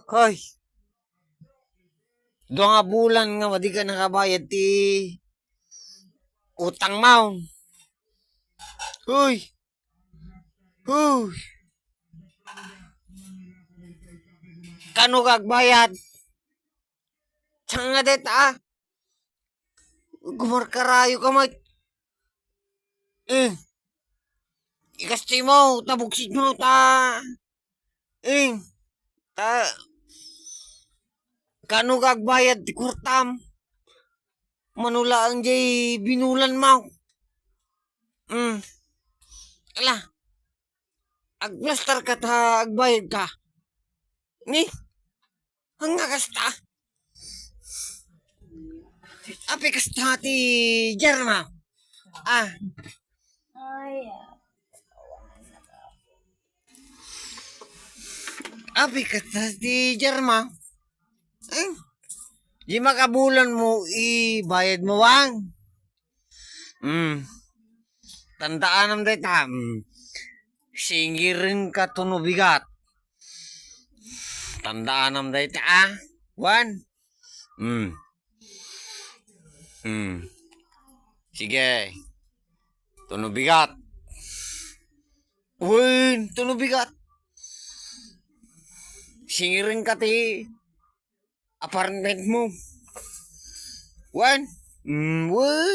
Hoy, doon nga bulan nga, di ka nakabayad ti utang mo. Hoy, hoy, kano kagbayad? Saan nga det gumarkarayo ka mat. Ikasti mo, tabuksid mo eh, ta, kano kagbayad ti kurtam? Manula ang jay binulan mo. Ala, agplastar ka ta, agbayad ka. Ni, hanga kasta. Api kasta ti Jerma. Api kasta ti Jerma. Di makabulan mo, ibayad mo wang. Tandaan ang data. Singirin ka tunubigat. Tandaan ang data One. Sige. Tunubigat. Uy, tunubigat. Singirin ka ti apartment mo. One. Uy.